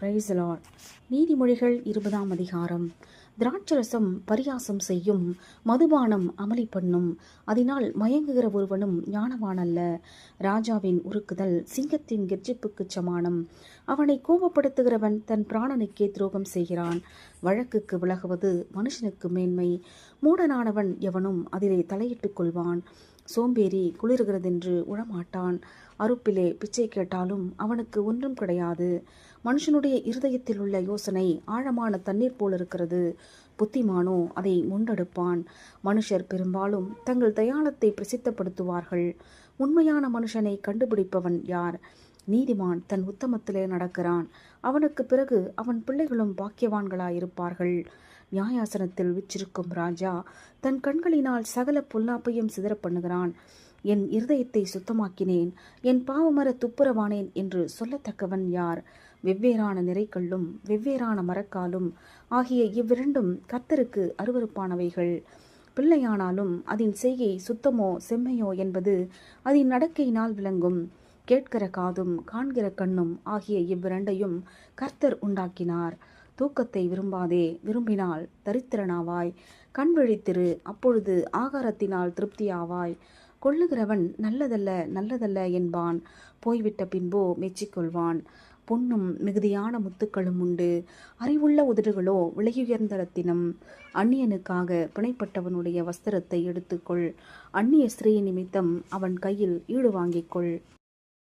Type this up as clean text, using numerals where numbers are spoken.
Praise the Lord. நீதிமொழிகள் 20ஆம் அதிகாரம். திராட்சரசம் பரியாசம் செய்யும், மதுபானம் அமளி பண்ணும், அதனால் மயங்குகிற ஒருவனும் ஞானவான் அல்ல. ராஜாவின் உருக்குதல் சிங்கத்தின் கெர்ச்சிப்புக்குச் சமானம். அவனை கோபப்படுத்துகிறவன் தன் பிராணனுக்கே துரோகம் செய்கிறான். வழக்குக்கு விலகுவது மனுஷனுக்கு மேன்மை. மூடனானவன் எவனும் அதிலே தலையிட்டுக் கொள்வான். சோம்பேறி குளிர்கிறதென்று உழமாட்டான். அறுப்பிலே பிச்சை கேட்டாலும் அவனுக்கு ஒன்றும் கிடையாது. மனுஷனுடைய இருதயத்தில் உள்ள யோசனை ஆழமான தண்ணீர் போல் இருக்கிறது. புத்திமானோ அதை முண்டெடுப்பான். மனுஷர் பெரும்பாலும் தங்கள் தயாளத்தை பிரசித்தப்படுத்துவார்கள். உண்மையான மனுஷனை கண்டுபிடிப்பவன் யார்? நீதிமான் தன் உத்தமத்திலே நடக்கிறான். அவனுக்கு பிறகு அவன் பிள்ளைகளும் பாக்கியவான்களாயிருப்பார்கள். நியாயாசனத்தில் விற்றிருக்கும் ராஜா தன் கண்களினால் சகல பொல்லாப்பையும் சிதற பண்ணுகிறான். என் இருதயத்தை சுத்தமாக்கினேன், என் பாவமர துப்புரவானேன் என்று சொல்லத்தக்கவன் யார்? வெவ்வேறான நிறைக்கல்லும் வெவ்வேறான மரக்காலும் ஆகிய இவ்விரண்டும் கர்த்தருக்கு அருவருப்பானவைகள். பிள்ளையானாலும் அதன் செய்கை சுத்தமோ செம்மையோ என்பது அதன் நடக்கையினால் விளங்கும். கேட்கிற காதும் காண்கிற கண்ணும் ஆகிய இவ்விரண்டையும் கர்த்தர் உண்டாக்கினார். தூக்கத்தை விரும்பாதே, விரும்பினால் தரித்திரனாவாய். கண் விழித்திரு, அப்பொழுது ஆகாரத்தினால் திருப்தியாவாய். கொள்ளுகிறவன் நல்லதல்ல நல்லதல்ல என்பான், போய்விட்ட பின்போ மெச்சிக்கொள்வான். பொன்னும் மிகுதியான முத்துக்களும் உண்டு, அறிவுள்ள உதடுகளோ விலையுயர்ந்த ரத்தினம். அந்நியனுக்காக பிணைப்பட்டவனுடைய வஸ்திரத்தை எடுத்துக்கொள், அந்நிய ஸ்திரீ நிமித்தம் அவன் கையில் ஈடு வாங்கிக்கொள்.